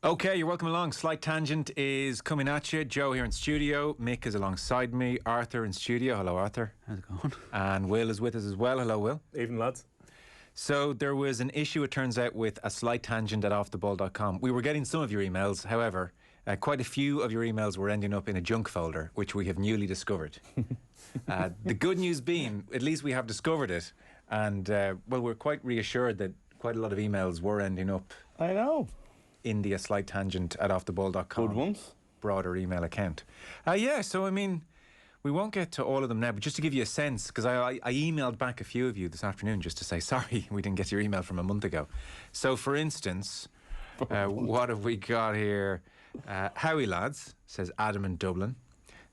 Okay, you're welcome along. Slight Tangent is coming at you. Joe here in studio. Mick is alongside me. Arthur in studio. Hello, Arthur. How's it going? And Will is with us as well. Hello, Will. Evening, lads. So there was an issue, it turns out, with a slight tangent at offtheball.com. We were getting some of your emails. However, quite a few of your emails were ending up in a junk folder, which we have newly discovered. The good news being, at least we have discovered it. And, well, we're quite reassured that quite a lot of emails were ending up... I know. ...in the slight tangent at offtheball.com. Good ones. Broader email account. Yeah, so I mean, we won't get to all of them now, but just to give you a sense, because I emailed back a few of you this afternoon just to say, sorry, we didn't get your email from a month ago. So, for instance, what have we got here? Howie lads, says Adam in Dublin.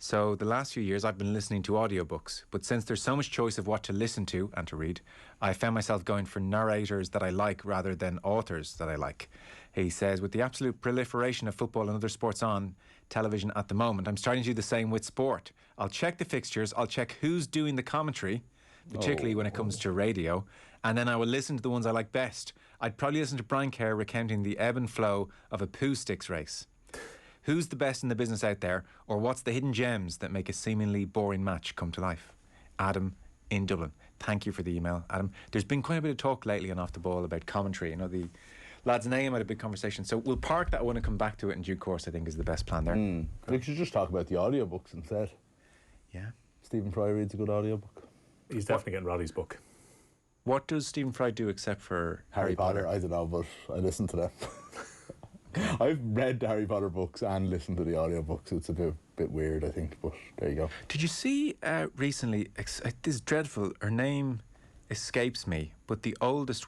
So the last few years I've been listening to audiobooks, but since there's so much choice of what to listen to and to read, I found myself going for narrators that I like rather than authors that I like. He says, with the absolute proliferation of football and other sports on television at the moment, I'm starting to do the same with sport. I'll check the fixtures, I'll check who's doing the commentary, particularly when it comes to radio, and then I will listen to the ones I like best. I'd probably listen to Brian Kerr recounting the ebb and flow of a poo sticks race. Who's the best in the business out there, or what's the hidden gems that make a seemingly boring match come to life? Adam in Dublin. Thank you for the email, Adam. There's been quite a bit of talk lately on Off the Ball about commentary. You know, the lads' name had a big conversation. So we'll park that one and come back to it in due course, I think, is the best plan there. We should just talk about the audiobooks instead. Yeah. Stephen Fry reads a good audiobook. He's definitely getting Roddy's book. What does Stephen Fry do except for Harry Potter? I don't know, but I listen to them. I've read the Harry Potter books and listened to the audiobooks. It's a bit weird, I think, but there you go. Did you see recently, this is dreadful, her name escapes me, but the oldest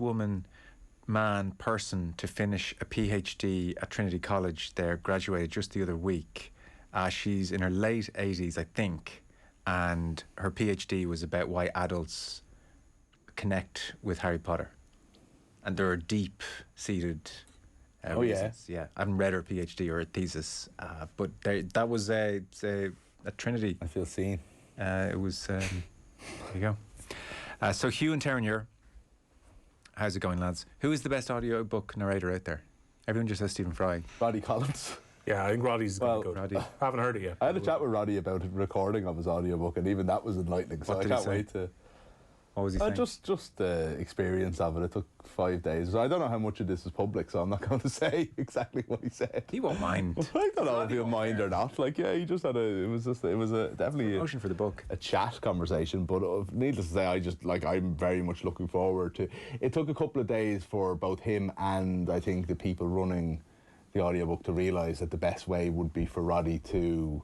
person to finish a PhD at Trinity College there, graduated just the other week. She's in her late 80s, I think, and her PhD was about why adults connect with Harry Potter. And there are deep-seated... reasons. Yeah. I haven't read her PhD or her thesis, but that was at Trinity. I feel seen. It was, there you go. So Hugh and Terenure, how's it going, lads? Who is the best audiobook narrator out there? Everyone just says Stephen Fry. Roddy Collins. Yeah, I think Roddy's good. Roddy. I haven't heard it yet. I had a chat with Roddy about the recording of his audiobook, and even that was enlightening. So I can't wait to... What was he saying? Just the experience of it. It took 5 days. I don't know how much of this is public, so I'm not going to say exactly what he said. He won't mind. I don't know if he'll mind or not. Like, yeah, he just had it was definitely promotion for the book, a chat conversation. But needless to say, I'm very much looking forward to. It took a couple of days for both him and I think the people running the audiobook to realise that the best way would be for Roddy to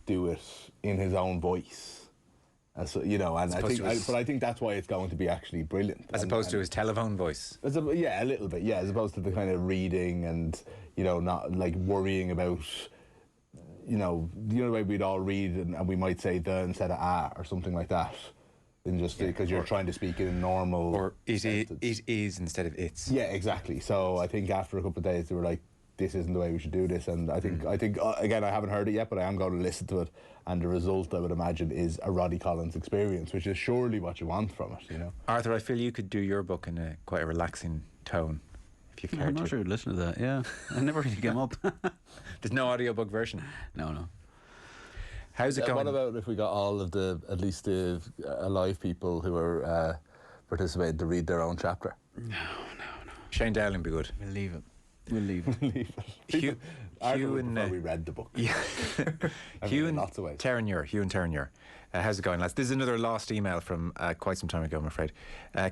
do it in his own voice. So, you know, and I think that's why it's going to be actually brilliant. As opposed to his telephone voice. Yeah, a little bit. Yeah, as opposed to the kind of reading and, you know, not like worrying about, you know, the way we'd all read and we might say the instead of or something like that. And just because you're trying to speak in a normal... Or it is instead of it's. Yeah, exactly. So I think after a couple of days they were like, this isn't the way we should do this, and I think again, I haven't heard it yet, but I am going to listen to it, and the result, I would imagine, is a Roddy Collins experience, which is surely what you want from it, you know. Arthur, I feel you could do your book in quite a relaxing tone, if you cared to. I'm not sure I'd listen to that, yeah. I never really came up. There's no audiobook version? No. How's it going? What about if we got all of at least the alive people who are participating to read their own chapter? No. Shane Dowling be good. We'll leave it. Hugh and we read the book. Yeah. Hugh and Terenure. How's it going, lads? This is another lost email from quite some time ago, I'm afraid.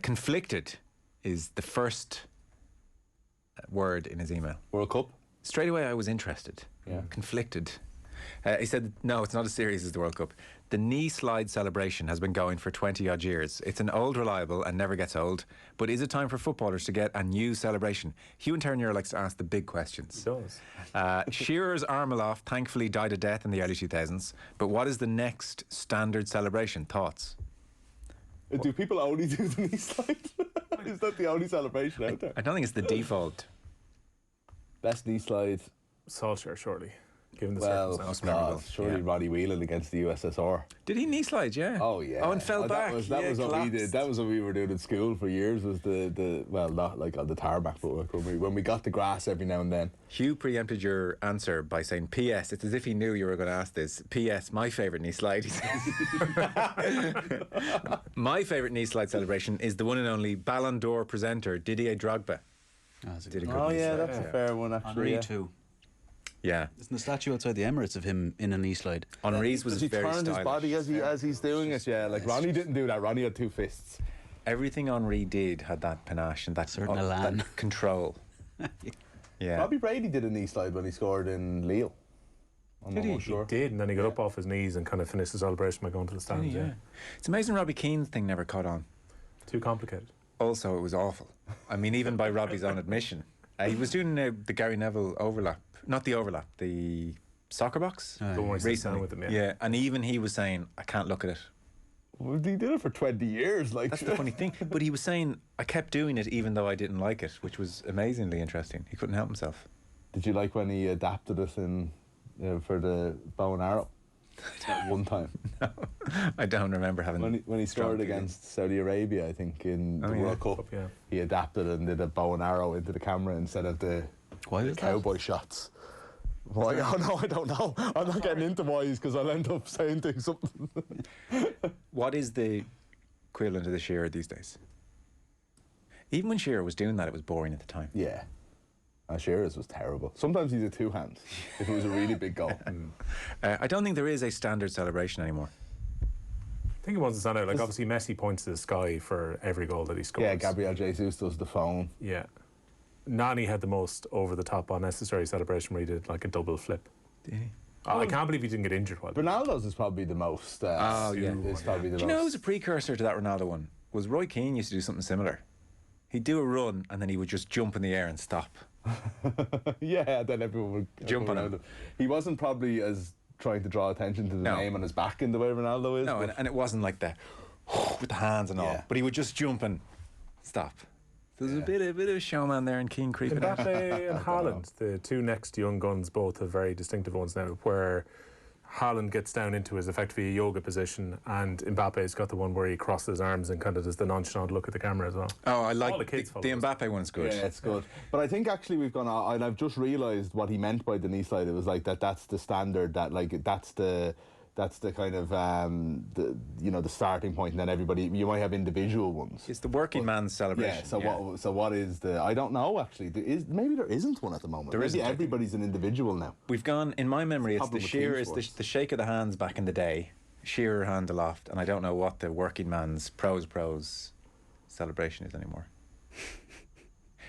Conflicted is the first word in his email. World Cup? Straight away I was interested. Yeah. Conflicted. He said, no, it's not as serious as the World Cup. The knee slide celebration has been going for 20 odd years. It's an old reliable and never gets old. But is it time for footballers to get a new celebration? Hugh and Terenure likes to ask the big questions. He does. Shearer's Armeloff thankfully died a death in the early 2000s. But what is the next standard celebration? Thoughts? Do people only do the knee slide? Is that the only celebration out there? I don't think it's the default. Best knee slide. Solskjaer, surely. given the Well, circumstances. God, surely yeah. Roddy Whelan against the USSR. Did he knee slide? Yeah. Oh yeah. Oh, and fell back. That Yeah, was what we did. collapsed. That was what we were doing at school for years. Was the well, not like on the tarmac, but when we got the grass every now and then. Hugh preempted your answer by saying, P.S. It's as if he knew you were going to ask this. P.S. My favourite knee slide, he says. My favourite knee slide celebration is the one and only Ballon d'Or presenter Didier Drogba. That's a Did a good good Oh knee yeah, slide. that's a fair one actually. Henri Yeah. too. Yeah. Isn't the statue outside the Emirates of him in a knee slide? Henri's was Does he very turn stylish. his body as he's doing it? Yeah, like Ronnie didn't do that. Ronnie had two fists. Everything Henri did had that panache and that, Certain elan. that control. Yeah. Robbie Brady did a knee slide when he scored in Lille. I'm Did he? almost sure. Did, and then he got up off his knees and kind of finished the celebration by going to the stands. Yeah. It's amazing Robbie Keane's thing never caught on. Too complicated. Also, it was awful. I mean, even by Robbie's own admission. He was doing the Gary Neville overlap. Not the overlap, the soccer box. The one where he sits down Recently. with them, Yeah, and even he was saying, I can't look at it. Well, he did it for 20 years. Like That's the funny thing. But he was saying, I kept doing it even though I didn't like it, which was amazingly interesting. He couldn't help himself. Did you like when he adapted it in for the bow and arrow? That one time I don't remember having. when he strong scored feeling. against Saudi Arabia, I think in the yeah. World Cup, Yeah. he adapted and did a bow and arrow into the camera instead of the Why was that? cowboy shots. Why? Oh no, I don't know. I'm not getting into whys because I'll end up saying things. Something. What is the equivalent of the Shearer these days? Even when Shearer was doing that, it was boring at the time. Yeah. Shearer's was terrible. Sometimes he did two hands if it was a really big goal. I don't think there is a standard celebration anymore. I think he wants to stand out. Like, obviously, Messi points to the sky for every goal that he scores. Yeah, Gabriel Jesus does the phone. Yeah. Nani had the most over-the-top unnecessary celebration where he did, like, a double flip. Did he? I can't believe he didn't get injured while Ronaldo's is probably the most. Oh, yeah. Is probably the Do you most. know who was a precursor to that Ronaldo one? Was Roy Keane used to do something similar. He'd do a run and then he would just jump in the air and stop. Yeah, then everyone would Jump on around him. He wasn't probably as trying to draw attention to the No. name on his back in the way Ronaldo is. No, but- and it wasn't like the with the hands and all, Yeah. but he would just jump and stop. There's a bit of showman there and Keane creeping out. Mbappe and Haaland, the two next young guns, both have very distinctive ones now, where Haaland gets down into his effectively a yoga position, and Mbappe's got the one where he crosses his arms and kind of does the nonchalant look at the camera as well. Oh, I like All the kids the follow us. Mbappe one's good. Yeah, it's good. But I think actually we've gone on, and I've just realised what he meant by the knee slide. It was like that's the standard, that like that's the kind of the starting point, and then everybody, you might have individual ones. It's the working man's celebration. Yeah. So what is the? I don't know actually. Maybe there isn't one at the moment. There maybe isn't, I think. everybody's an individual now. We've gone, in my memory, it's the Problem with Shearer, team it's sports. the shake of the hands back in the day, Shearer hand aloft, and I don't know what the working man's pros celebration is anymore.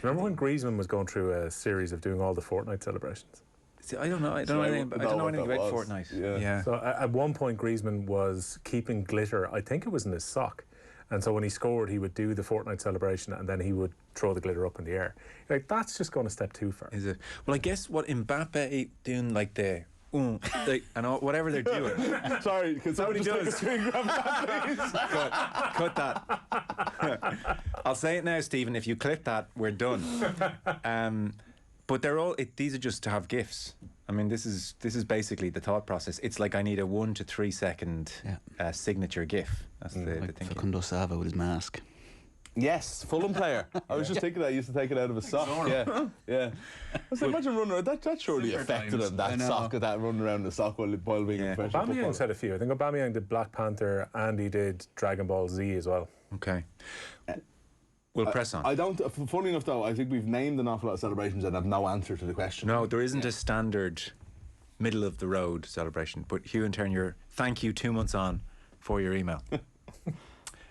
Remember when Griezmann was going through a series of doing all the Fortnite celebrations? See, I don't know anything what about that was. Fortnite. Yeah. So at one point, Griezmann was keeping glitter. I think it was in his sock. And so when he scored, he would do the Fortnite celebration and then he would throw the glitter up in the air. Like, that's just going a step too far. Is it? Well, I guess what Mbappe doing like the and all, whatever they're doing. Sorry, can somebody just take a screen grab that, please? Cut that. I'll say it now, Stephen. If you clip that, we're done. But they're all. These are just to have gifs. I mean, this is basically the thought process. It's like I need a 1 to 3 second signature gif. That's the Like thinking. Facundo Sava with his mask. Yes, Fulham player. I was just thinking that. I used to take it out of his sock. Yeah. I was like, imagine running around. That surely affected him, that sock, of that running around the sock while being a professional Aubameyang's footballer. had a few. I think Aubameyang did Black Panther and he did Dragon Ball Z as well. Okay. We'll press on. I don't. Funny enough, though, I think we've named an awful lot of celebrations and have no answer to the question. No, there isn't a standard middle of the road celebration. But Hugh and Turner, thank you 2 months on for your email.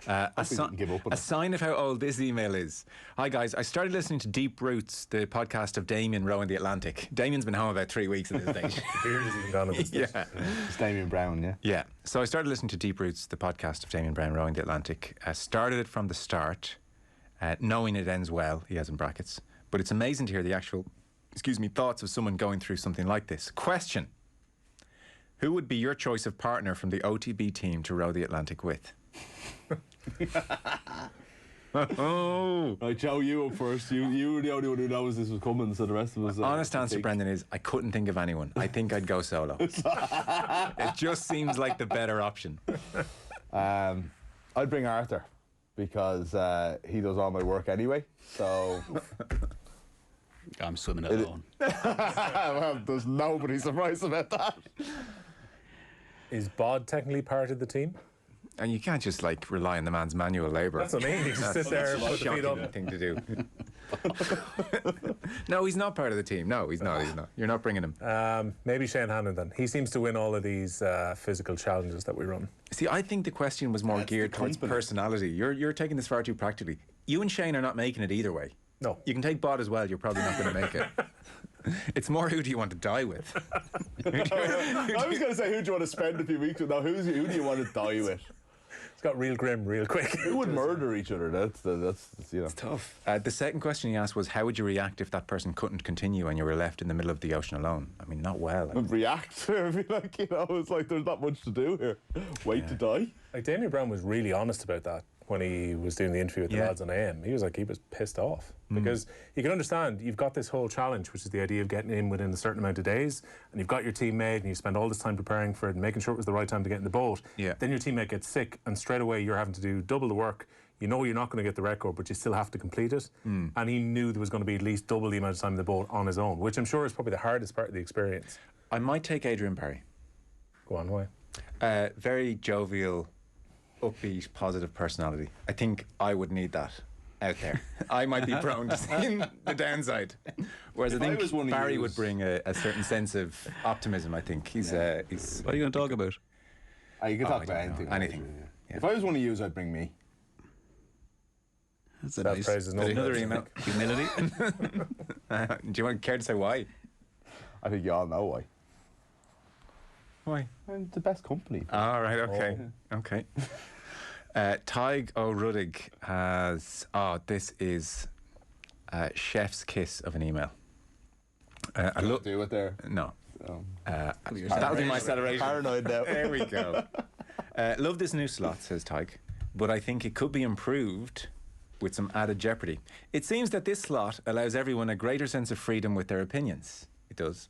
didn't give up on A it. sign of how old this email is. Hi guys, I started listening to Deep Roots, the podcast of Damien rowing the Atlantic. Damien's been home about 3 weeks at this stage. Beard is even gone at this stage. Yeah. It's Damien Brown, yeah. Yeah. So I started listening to Deep Roots, the podcast of Damien Brown rowing the Atlantic. Started it from the start, knowing it ends well, he has in brackets. But it's amazing to hear the actual, thoughts of someone going through something like this. Question. Who would be your choice of partner from the OTB team to row the Atlantic with? Oh. Right, Joe, you up first. You were the only one who knows this was coming, so the rest of us... Honest answer, Brendan, is I couldn't think of anyone. I think I'd go solo. It just seems like the better option. I'd bring Arthur, because he does all my work anyway, so... I'm swimming it alone. Well, there's nobody surprised about that. Is Bod technically part of the team? And you can't just like rely on the man's manual labour. That's what I mean. You just sit there and put the feet up. Thing to do. No, he's not part of the team. No, he's not. He's not. You're not bringing him. Maybe Shane Hannon then. He seems to win all of these physical challenges that we run. See, I think the question was more geared towards personality. You're taking this far too practically. You and Shane are not making it either way. No. You can take Bod as well. You're probably not going to make it. It's more who do you want to die with? I was going to say, who do you want to spend a few weeks with? Now, who do you want to die with? It's got real grim real quick. Who would murder each other? That's you know. It's tough. The second question he asked was, how would you react if that person couldn't continue and you were left in the middle of the ocean alone? I mean, not well. I'd react. I'd be like, you know, it's like there's not much to do here. Wait to die. Like, Damien Brown was really honest about that when he was doing the interview with the lads on AM. He was like, he was pissed off. Because you can understand, you've got this whole challenge, which is the idea of getting in within a certain amount of days, and you've got your teammate, and you spend all this time preparing for it and making sure it was the right time to get in the boat. Yeah. Then your teammate gets sick, and straight away you're having to do double the work. You know you're not going to get the record, but you still have to complete it. And he knew there was going to be at least double the amount of time in the boat on his own, which I'm sure is probably the hardest part of the experience. I might take Adrian Barry. Go on, why? Very jovial, upbeat, positive personality. I think I would need that out there. I might be prone to seeing the downside. Whereas I think Barry would bring a certain sense of optimism, I think. He's What are you going to talk about? You can talk about anything. Anything. If I was one of you, I'd bring me. That's a That nice praise is not Another bad. email. humility. Do you care to say why? I think you all know why. Why? I'm the best company. All right, okay. Okay. Tig O'Ruddig has... Oh, this is chef's kiss of an email. I look... Do it there. No. You're That'll be my celebration. Paranoid now. There we go. Love this new slot, says Tig, but I think it could be improved with some added jeopardy. It seems that this slot allows everyone a greater sense of freedom with their opinions. It does.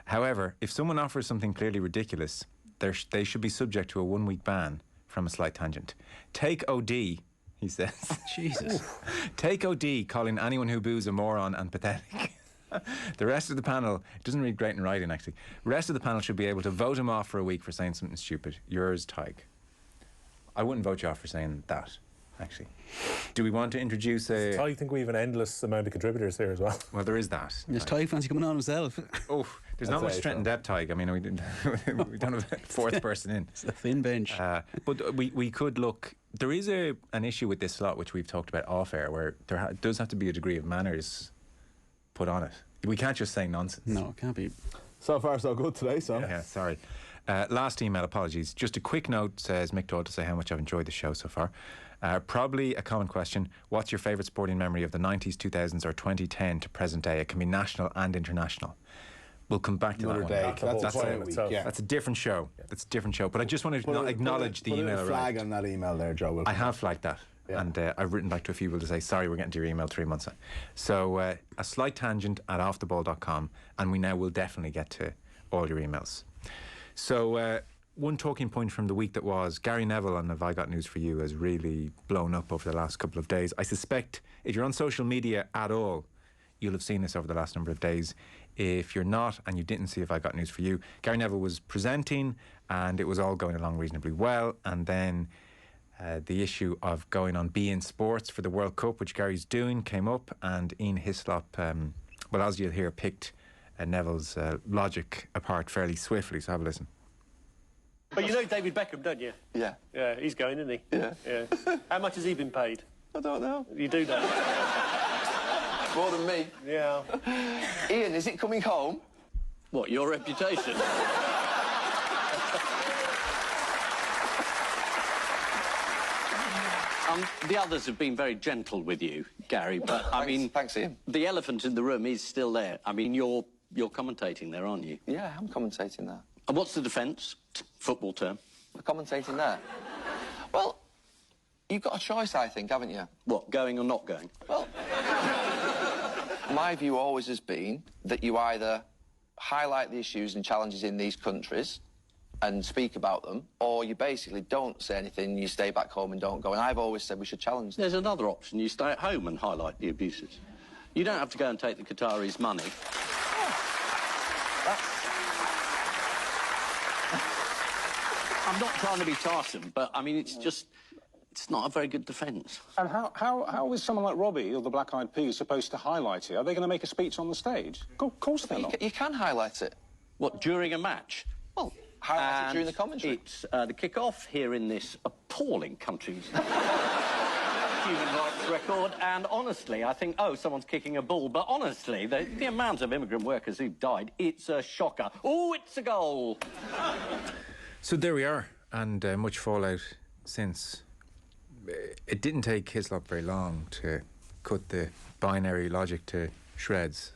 However, if someone offers something clearly ridiculous, they should be subject to a 1-week ban from a slight tangent. Take OD, he says. Jesus. Take OD, calling anyone who boos a moron and pathetic. The rest of the panel, it doesn't read great in writing actually, the rest of the panel should be able to vote him off for a week for saying something stupid. Yours, Tig. I wouldn't vote you off for saying that, actually. Do we want to introduce a... I think we have an endless amount of contributors here as well. Well, there is that. There's Ty fancy coming on himself. Oh, there's not much strength in depth, Tig. I mean, we don't have a fourth person in. It's a thin bench. But we could look... There is an issue with this slot, which we've talked about off-air, where there does have to be a degree of manners put on it. We can't just say nonsense. No, it can't be. So far, so good today, so. Yeah, sorry. Last email, apologies. Just a quick note, says Mick Doyle, to say how much I've enjoyed the show so far. Probably a common question. What's your favourite sporting memory of the 90s, 2000s or 2010 to present day? It can be national and international. We'll come back to Another that day. one. That's a week, yeah. That's a different show. That's a different show. But I just want to acknowledge the email Put a flag arrived. on that email there, Joe. I have flagged that. Yeah. And I've written back to a few people to say, sorry, we're getting to your email 3 months on. So a slight tangent at offtheball.com, and we now will definitely get to all your emails. So one talking point from the week that was, Gary Neville on Have I Got News For You has really blown up over the last couple of days. I suspect if you're on social media at all, you'll have seen this over the last number of days. If you're not and you didn't see Have I Got News For You, Gary Neville was presenting and it was all going along reasonably well, and then the issue of going on beIN Sports for the World Cup, which Gary's doing, came up, and Ian Hislop, well, as you'll hear, picked Neville's logic apart fairly swiftly, so have a listen. But you know David Beckham, don't you? Yeah. Yeah, he's going, isn't he? Yeah. Yeah. How much has he been paid? I don't know. You do know. More than me. Yeah. Ian, is it coming home? What, your reputation? The others have been very gentle with you, Gary, but I mean, Thanks, Ian. the elephant in the room is still there. I mean, you're commentating there, aren't you? Yeah, I'm commentating that. And what's the defence? Football term. I'm commentating that. Well, You've got a choice, I think, haven't you? What, going or not going? Well, my view always has been that you either highlight the issues and challenges in these countries and speak about them, or you basically don't say anything, you stay back home and don't go. And I've always said we should challenge them. There's another option. You stay at home and highlight the abuses. You don't have to go and take the Qataris' money. I'm not trying to be tiresome, but, I mean, it's just... It's not a very good defence. And how is someone like Robbie or the Black Eyed Peas supposed to highlight it? Are they going to make a speech on the stage? Of course they're not. You can highlight it. What, during a match? Well, highlight it during the commentary. It's the kick-off here in this appalling country's human rights record, and honestly, I think, oh, someone's kicking a ball, but honestly, the amount of immigrant workers who've died, it's a shocker. Oh, it's a goal! So there we are, and much fallout since. It didn't take Hislop very long to cut the binary logic to shreds.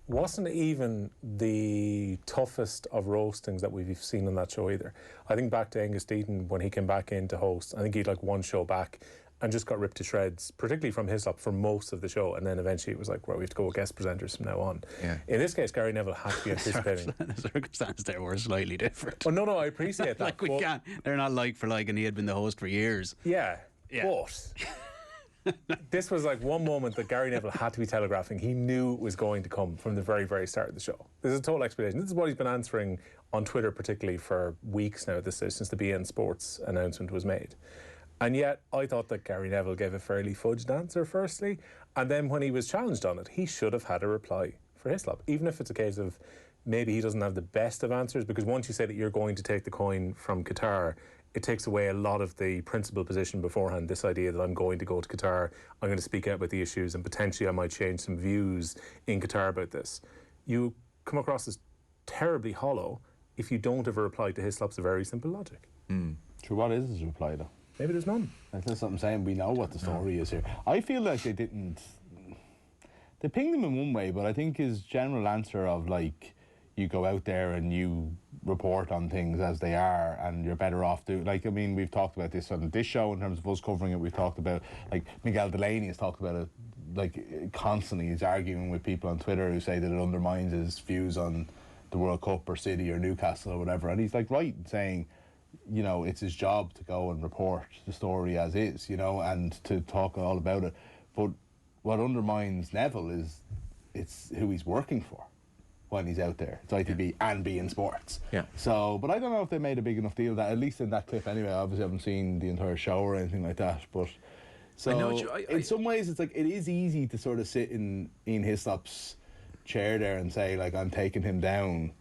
Wasn't even the toughest of roastings that we've seen on that show either. I think back to Angus Deaton when he came back in to host, I think he'd like one show back and just got ripped to shreds, particularly from Hislop for most of the show, and then eventually it was like, well, we have to go with guest presenters from now on. Yeah. In this case, Gary Neville had to be anticipating. The circumstances there were slightly different. Oh, no, I appreciate that. Like, we can't. They're not like for like, and he had been the host for years. Yeah. Yeah. But this was like one moment that Gary Neville had to be telegraphing. He knew it was going to come from the very, very start of the show. This is a total explanation. This is what he's been answering on Twitter, particularly for weeks now at this stage, since the beIN Sports announcement was made. And yet, I thought that Gary Neville gave a fairly fudged answer, firstly. And then when he was challenged on it, he should have had a reply for Hislop, even if it's a case of maybe he doesn't have the best of answers, because once you say that you're going to take the coin from Qatar, it takes away a lot of the principal position beforehand, this idea that I'm going to go to Qatar, I'm going to speak out about the issues, and potentially I might change some views in Qatar about this. You come across as terribly hollow if you don't have a reply to Hislop's very simple logic. Sure, what is his reply, though? Maybe there's none. That's what I'm saying. We know what the story is here. I feel like they didn't... They pinged him in one way, but I think his general answer of, like, you go out there and you report on things as they are, and you're better off doing... Like, I mean, we've talked about this on this show in terms of us covering it. We've talked about, like, Miguel Delaney has talked about it, like, constantly. He's arguing with people on Twitter who say that it undermines his views on the World Cup or City or Newcastle or whatever. And he's, like, right in saying, you know, it's his job to go and report the story as is, you know, and to talk all about it. But what undermines Neville is it's who he's working for when he's out there. It's ITB and beIN Sports. Yeah. So, but I don't know if they made a big enough deal of that, at least in that clip anyway. I obviously haven't seen the entire show or anything like that, but... So, I know what you, in some ways, it's like, it is easy to sort of sit in Ian Hislop's chair there and say, like, I'm taking him down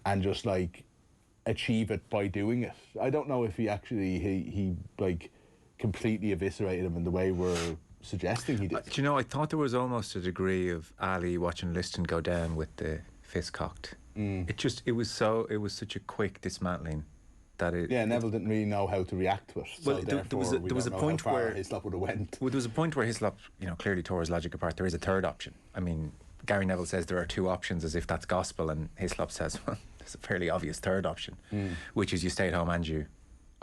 and just, like, achieve it by doing it. I don't know if he actually, he like, completely eviscerated him in the way we're suggesting he did. Do you know, I thought there was almost a degree of Ali watching Liston go down with the fist cocked. It was such a quick dismantling that it... Yeah, Neville didn't really know how to react to it. Well, So there was a point where Hislop would have went. Well, there was a point where Hislop, you know, clearly tore his logic apart. There is a third option. I mean, Gary Neville says there are two options as if that's gospel, and Hislop says, well, there's a fairly obvious third option, which is you stay at home and you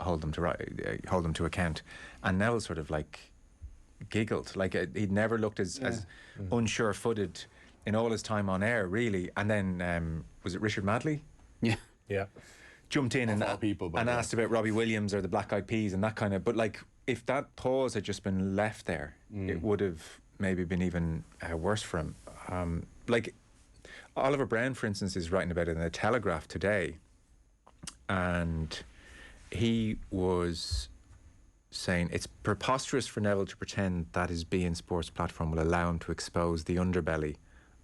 hold them to account. And Neville sort of like giggled, like he'd never looked as unsure-footed in all his time on air, really. And then was it Richard Madley? Yeah. Jumped in and yeah. asked about Robbie Williams or the Black Eyed Peas and that kind of. But like, if that pause had just been left there, it would have maybe been even worse for him. Like Oliver Brown, for instance, is writing about it in the Telegraph today, and he was saying it's preposterous for Neville to pretend that his beIN Sports platform will allow him to expose the underbelly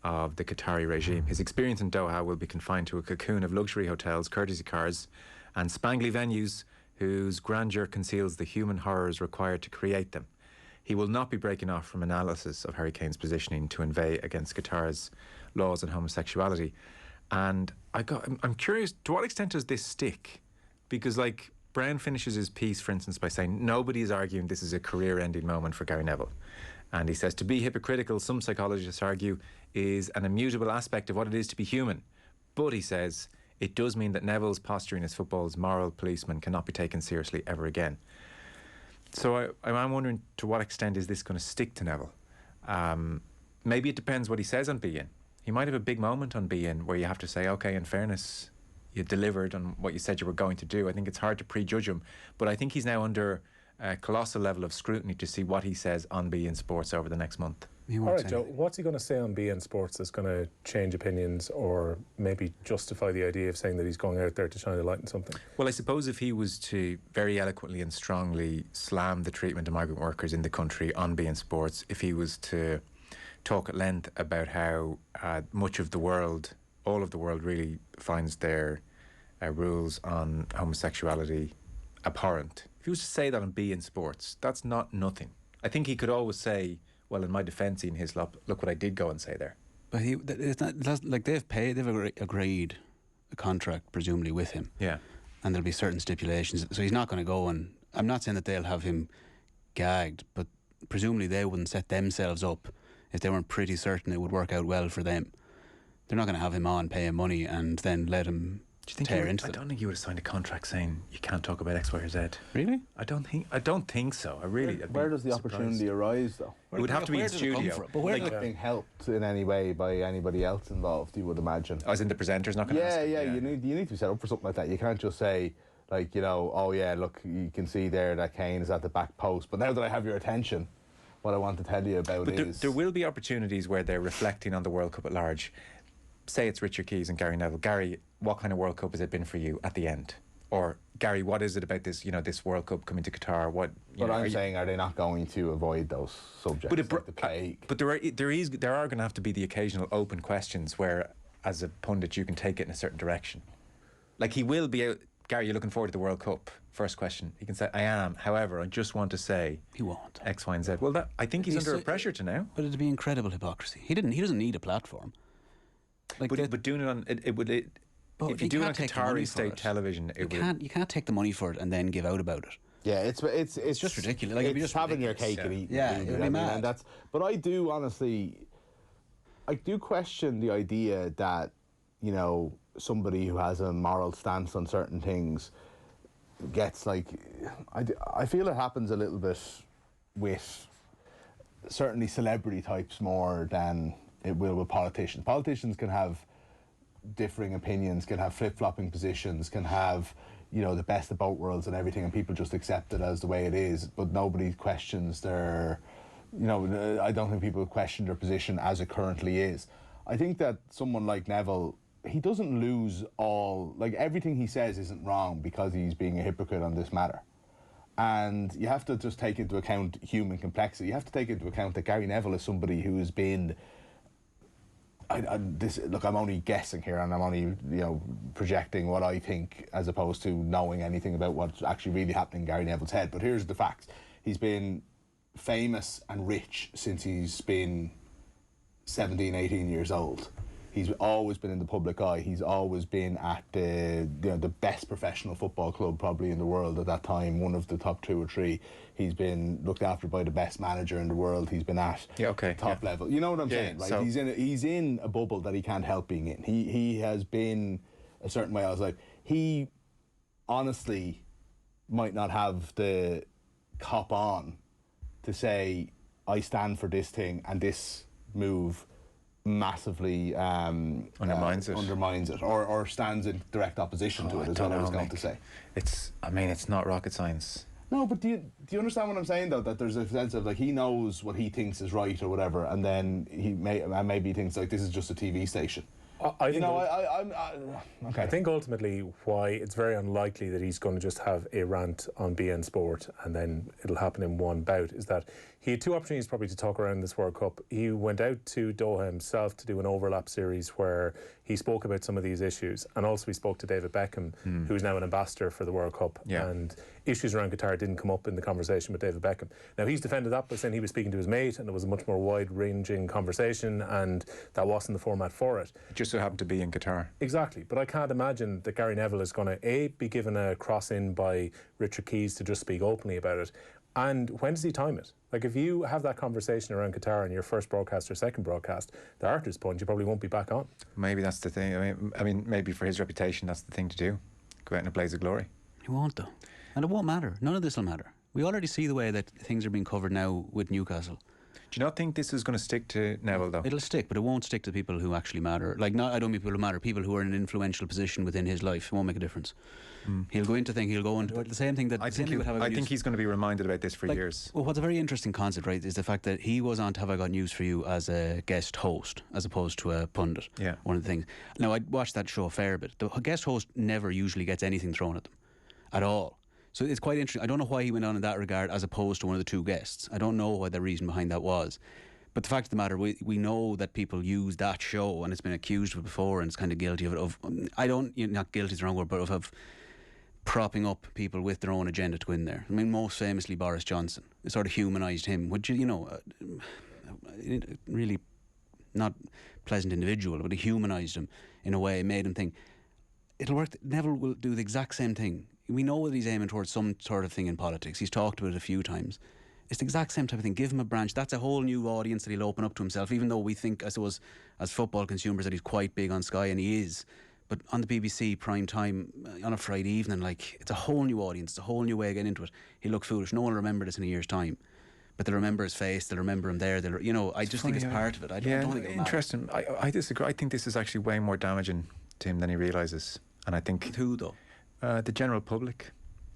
of the Qatari regime. His experience in Doha will be confined to a cocoon of luxury hotels, courtesy cars and spangly venues whose grandeur conceals the human horrors required to create them. He will not be breaking off from analysis of Harry Kane's positioning to inveigh against Qatar's laws on homosexuality. And I'm curious, to what extent does this stick? Because, like, Brown finishes his piece, for instance, by saying nobody is arguing this is a career-ending moment for Gary Neville. And he says, to be hypocritical, some psychologists argue, is an immutable aspect of what it is to be human. But, he says, it does mean that Neville's posturing as football's moral policeman cannot be taken seriously ever again. So I'm wondering, to what extent is this going to stick to Neville? Maybe it depends what he says on beIN. He might have a big moment on beIN where you have to say, okay, in fairness, you delivered on what you said you were going to do. I think it's hard to prejudge him, but I think he's now under a colossal level of scrutiny to see what he says on beIN Sports over the next month. All right, Joe, what's he going to say on beIN Sports that's going to change opinions or maybe justify the idea of saying that he's going out there to shine a light on something? Well, I suppose if he was to very eloquently and strongly slam the treatment of migrant workers in the country on beIN Sports, if he was to talk at length about how much of the world, all of the world really finds their rules on homosexuality abhorrent. If he was to say that on beIN Sports, that's not nothing. I think he could always say, well, in my defence, Ian Hislop, look what I did go and say there. But it's not like they've agreed a contract, presumably, with him. Yeah. And there'll be certain stipulations. So he's not going to go and... I'm not saying that they'll have him gagged, but presumably they wouldn't set themselves up if they weren't pretty certain it would work out well for them. They're not going to have him on, pay him money, and then let him tear into them. I don't think you would have signed a contract saying you can't talk about X, Y, or Z. Really? I don't think so. Where does the opportunity arise, though? It would have to be in studio. But where is it being helped in any way by anybody else involved, you would imagine? As in the presenter's not going to ask him? Yeah, you need to be set up for something like that. You can't just say, like, you know, oh yeah, look, you can see there that Kane is at the back post, but now that I have your attention, what I want to tell you about is... There will be opportunities where they're reflecting on the World Cup at large. Say it's Richard Keys and Gary Neville. Gary, what kind of World Cup has it been for you at the end? Or Gary, what is it about this, this World Cup coming to Qatar? I'm saying, are they not going to avoid those subjects, like the plague? But there are going to have to be the occasional open questions where, as a pundit, you can take it in a certain direction. Like, he will be out. Gary, you're looking forward to the World Cup? First question. He can say, I am. However, I just want to say... He won't. X, Y, and Z. Well, I think he's under pressure to now. But it'd be incredible hypocrisy. He doesn't need a platform. Like, but doing it on... If you do it on Qatari state television... You can't take the money for it and then give out about it. Yeah, it's just ridiculous. Like, it's just having your cake and eating. Yeah, it'd be mad. But I do honestly... I do question the idea that, somebody who has a moral stance on certain things gets, like... I feel it happens a little bit with certainly celebrity types more than it will with politicians. Politicians can have differing opinions, can have flip-flopping positions, can have, the best of both worlds and everything, and people just accept it as the way it is, but nobody questions their... I don't think people question their position as it currently is. I think that someone like Neville, he doesn't lose all... Like, everything he says isn't wrong because he's being a hypocrite on this matter. And you have to just take into account human complexity. You have to take into account that Gary Neville is somebody who has been... Look, I'm only guessing here, and I'm only, projecting what I think as opposed to knowing anything about what's actually really happening in Gary Neville's head. But here's the facts. He's been famous and rich since he's been 17, 18 years old. He's always been in the public eye. He's always been at the best professional football club probably in the world at that time, one of the top 2 or 3. He's been looked after by the best manager in the world. He's been at top level. You know what I'm saying, right? So he's in a bubble that he can't help being in. He has been a certain way. I was like, he honestly might not have the cop on to say, I stand for this thing, and this move massively undermines it or stands in direct opposition to it, is what I was going to say. It's not rocket science. No, but do you understand what I'm saying, though? That there's a sense of, like, he knows what he thinks is right or whatever, and then maybe he thinks, like, this is just a TV station. I think ultimately why it's very unlikely that he's going to just have a rant on beIN Sport and then it'll happen in one bout is that he had 2 opportunities probably to talk around this World Cup. He went out to Doha himself to do an overlap series where he spoke about some of these issues, and also he spoke to David Beckham, who's now an ambassador for the World Cup, and issues around Qatar didn't come up in the conversation with David Beckham. Now, he's defended that by saying he was speaking to his mate and it was a much more wide-ranging conversation and that wasn't the format for it. It just so happened to be in Qatar. Exactly, but I can't imagine that Gary Neville is going to be given a cross-in by Richard Keys to just speak openly about it. And when does he time it? Like, if you have that conversation around Qatar in your first broadcast or second broadcast, the artist point, you probably won't be back on. Maybe that's the thing. I mean, maybe for his reputation, that's the thing to do. Go out in a blaze of glory. He won't, though. And it won't matter. None of this will matter. We already see the way that things are being covered now with Newcastle. Do you not think this is going to stick to Neville, though? It'll stick, but it won't stick to people who actually matter. Like, not, I don't mean people who matter, people who are in an influential position within his life. It won't make a difference. He'll go into he'll go into the same thing that I think he's going to be reminded about this for years. Well, what's a very interesting concept, right, is the fact that he was on to Have I Got News For You as a guest host as opposed to a pundit. Yeah. One of the things. Now, I watched that show a fair bit. The guest host never usually gets anything thrown at them at all. So it's quite interesting. I don't know why he went on in that regard as opposed to one of the two guests. I don't know what the reason behind that was. But the fact of the matter, we know that people use that show, and it's been accused of it before, and it's kind of guilty of it. Not guilty is the wrong word, but of propping up people with their own agenda to go in there. I mean, most famously Boris Johnson. It sort of humanised him, which, really not pleasant individual, but it humanised him in a way, made him think, it'll work. Neville will do the exact same thing. We know that he's aiming towards some sort of thing in politics. He's talked about it a few times. It's the exact same type of thing. Give him a branch. That's a whole new audience that he'll open up to himself, even though we think, I suppose, as football consumers, that he's quite big on Sky, and he is. But on the BBC prime time on a Friday evening, like, it's a whole new audience. It's a whole new way of getting into it. He'll look foolish. No one will remember this in a year's time. But they'll remember his face. They'll remember him there. I just think it's part of it. I don't think it'll interesting. I disagree. I think this is actually way more damaging to him than he realises. And I think... Who, though? The general public.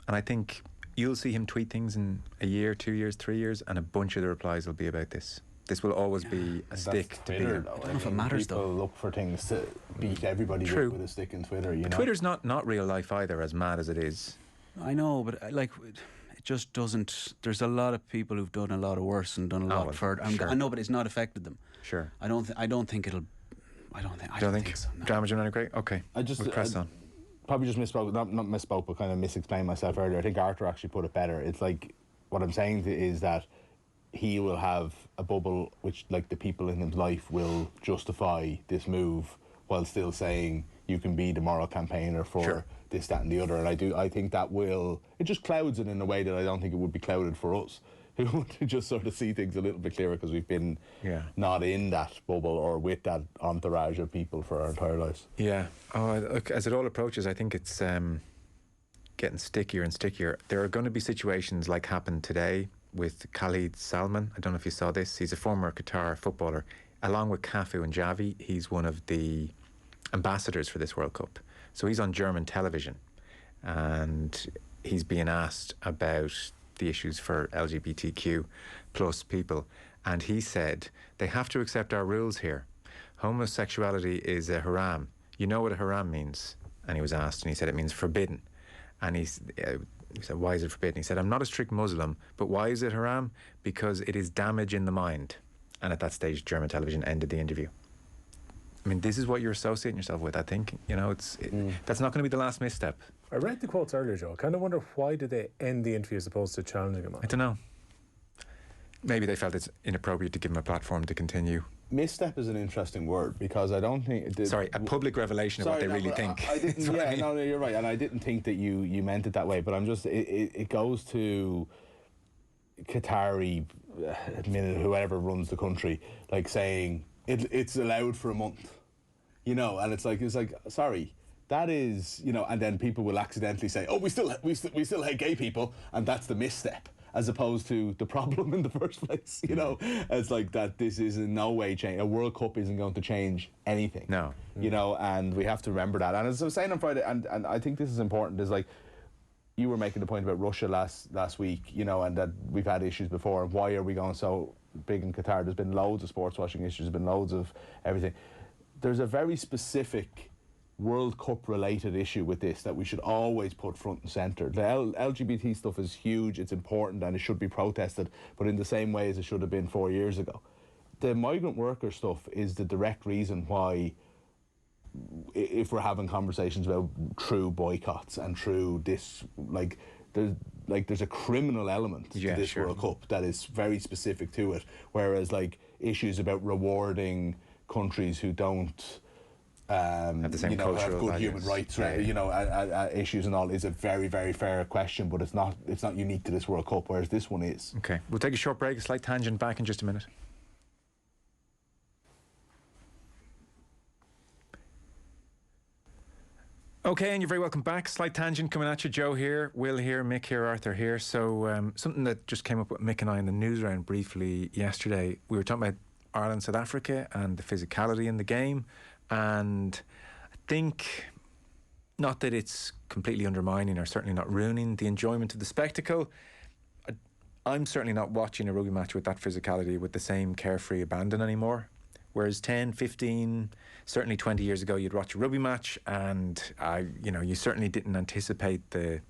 And I think you'll see him tweet things in a year, 2 years, 3 years, and a bunch of the replies will be about this. This will always be a stick to beat him. I don't know if it matters, though. People look for things to beat everybody with a stick in Twitter, you know. Twitter's not real life either, as mad as it is. I know, but it just doesn't... There's a lot of people who've done a lot of worse and done a lot further. Sure. I know, but it's not affected them. Sure. I don't think it'll... I don't think so. No. Damage him any great? Okay. We'll press on. Probably just misspoke, not misspoke, but kind of misexplained myself earlier. I think Arthur actually put it better. It's like, what I'm saying is that he will have a bubble which, like, the people in his life will justify this move while still saying you can be the moral campaigner for this, that and the other. And I think that it just clouds it in a way that I don't think it would be clouded for us, who want to just sort of see things a little bit clearer because we've been not in that bubble or with that entourage of people for our entire lives. Yeah. Oh, look, as it all approaches, I think it's getting stickier and stickier. There are going to be situations like happened today with Khalid Salman. I don't know if you saw this. He's a former Qatar footballer. Along with Cafu and Javi, he's one of the ambassadors for this World Cup. So he's on German television and he's being asked about the issues for LGBTQ plus people, and he said they have to accept our rules here. Homosexuality is a haram. You know what a haram means? And he was asked, and he said it means forbidden. And he said, why is it forbidden? He said, I'm not a strict Muslim, but why is it haram? Because it is damage in the mind. And at that stage, German television ended the interview. I mean, this is what you're associating yourself with, I think. You know, that's not going to be the last misstep. I read the quotes earlier, Joe. I kind of wonder, why did they end the interview as opposed to challenging him on it? I don't know. Maybe they felt it's inappropriate to give him a platform to continue. Misstep is an interesting word because I don't think... a public revelation of what they really think. I didn't, no, you're right. And I didn't think that you meant it that way, but I'm just... It goes to Qatari, whoever runs the country, like saying it's allowed for a month, you know, and it's like sorry, that is, you know, and then people will accidentally say, oh, we still hate gay people, and that's the misstep, as opposed to the problem in the first place, you know. It's like that this is in no way change. A World Cup isn't going to change anything. No. You know, and we have to remember that. And as I was saying on Friday, and I think this is important, is like, you were making the point about Russia last week, you know, and that we've had issues before, and why are we going so big in Qatar? There's been loads of sports washing issues, there's been loads of everything. There's a very specific World Cup related issue with this that we should always put front and centre. The LGBT stuff is huge, it's important, and it should be protested, but in the same way as it should have been 4 years ago. The migrant worker stuff is the direct reason why, if we're having conversations about true boycotts and true this, there's a criminal element to this World Cup that is very specific to it, whereas like issues about rewarding countries who don't have the same cultural have good values. Human rights, you know, issues and all is a very, very fair question, but it's not unique to this World Cup, whereas this one is. Okay, we'll take a short break, a slight tangent, back in just a minute. Okay, and you're very welcome back. Slight tangent coming at you. Joe here, Will here, Mick here, Arthur here. So something that just came up with Mick and I in the news round briefly yesterday. We were talking about Ireland, South Africa and the physicality in the game. And I think, not that it's completely undermining or certainly not ruining the enjoyment of the spectacle, I'm certainly not watching a rugby match with that physicality with the same carefree abandon anymore. Whereas 10, 15, certainly 20 years ago, you'd watch a rugby match and, you certainly didn't anticipate the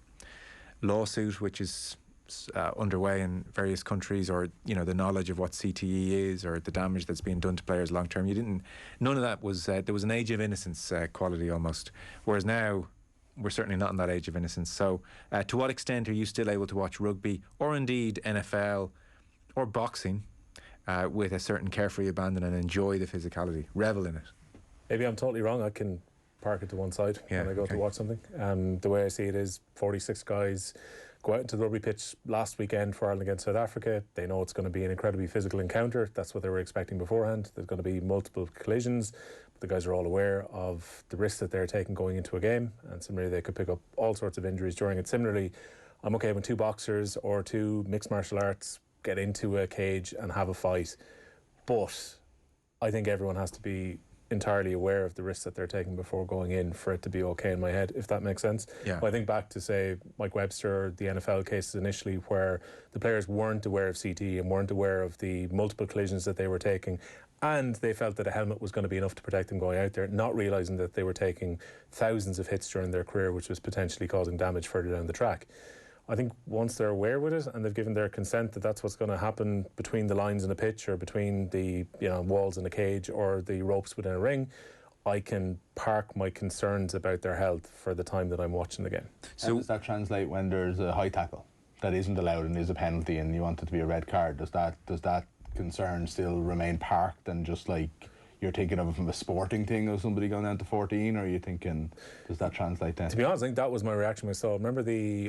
lawsuit which is underway in various countries, or, the knowledge of what CTE is or the damage that's being done to players long term. None of that was, there was an age of innocence quality almost. Whereas now, we're certainly not in that age of innocence. So to what extent are you still able to watch rugby or indeed NFL or boxing with a certain carefree abandon and enjoy the physicality, revel in it? Maybe I'm totally wrong. I can park it to one side when I go to watch something. The way I see it is 46 guys go out into the rugby pitch last weekend for Ireland against South Africa. They know it's going to be an incredibly physical encounter. That's what they were expecting beforehand. There's going to be multiple collisions. But the guys are all aware of the risks that they're taking going into a game, and similarly they could pick up all sorts of injuries during it. Similarly, I'm okay when two boxers or two mixed martial arts get into a cage and have a fight, but I think everyone has to be entirely aware of the risks that they're taking before going in for it to be okay in my head, if that makes sense. Yeah. Well, I think back to, say, Mike Webster, the NFL cases initially, where the players weren't aware of CTE and weren't aware of the multiple collisions that they were taking, and they felt that a helmet was going to be enough to protect them going out there, not realising that they were taking thousands of hits during their career, which was potentially causing damage further down the track. I think once they're aware with it and they've given their consent that that's what's going to happen between the lines in a pitch or between the walls in a cage or the ropes within a ring, I can park my concerns about their health for the time that I'm watching the game. So does that translate when there's a high tackle that isn't allowed and is a penalty and you want it to be a red card? Does that concern still remain parked and just like you're thinking of it from a sporting thing of somebody going down to 14, or are you thinking, does that translate then? To be honest, I think that was my reaction when I saw it. Remember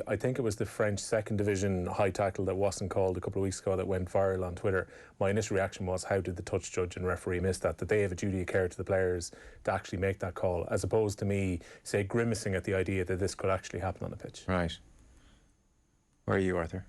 I think it was the French second division high tackle that wasn't called a couple of weeks ago that went viral on Twitter. My initial reaction was, how did the touch judge and referee miss that? That they have a duty of care to the players to actually make that call, as opposed to me, say, grimacing at the idea that this could actually happen on the pitch. Right. Where are you, Arthur?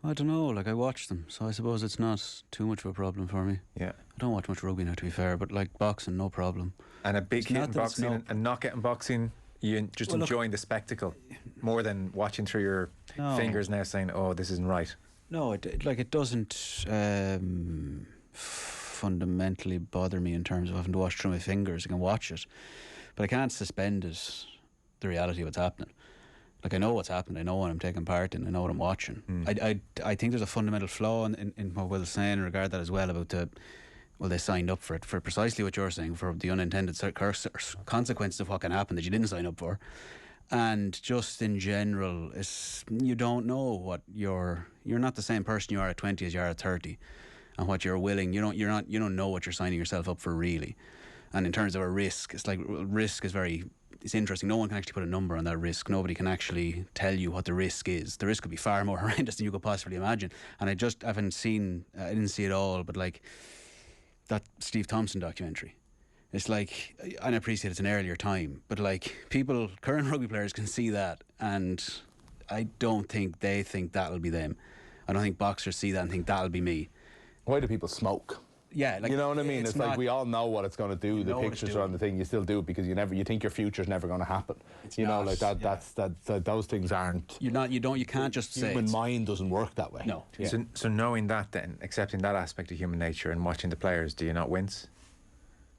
I don't know, I watch them, so I suppose it's not too much of a problem for me. Yeah. I don't watch much rugby now, to be fair, but boxing, no problem. And a big hit in boxing and knockout in boxing, you just enjoying the spectacle more than watching through your fingers now saying, oh, this isn't right. No, it doesn't fundamentally bother me in terms of having to watch through my fingers. I can watch it, but I can't suspend it, the reality of what's happening. I know what's happening. I know what I'm taking part in. I know what I'm watching. I think there's a fundamental flaw in what Will's saying in regard to that as well, about they signed up for it, for precisely what you're saying, for the unintended consequences of what can happen that you didn't sign up for. And just in general, you don't know what you're not the same person you are at 20 as you are at 30, and what you're willing. You don't know what you're signing yourself up for, really. And in terms of a risk, risk is very. It's interesting. No one can actually put a number on that risk. Nobody can actually tell you what the risk is. The risk could be far more horrendous than you could possibly imagine. And I just haven't seen, I didn't see it all, but that Steve Thompson documentary. It's and I appreciate it's an earlier time, but current rugby players can see that, and I don't think they think that'll be them. I don't think boxers see that and think that'll be me. Why do people smoke? Yeah, you know what I mean? It's we all know what it's going to do. The pictures are on the thing. You still do it because you think your future's never going to happen. Those things aren't. You can't just say. Human mind doesn't work that way. No. Yeah. So knowing that, then accepting that aspect of human nature and watching the players, do you not wince?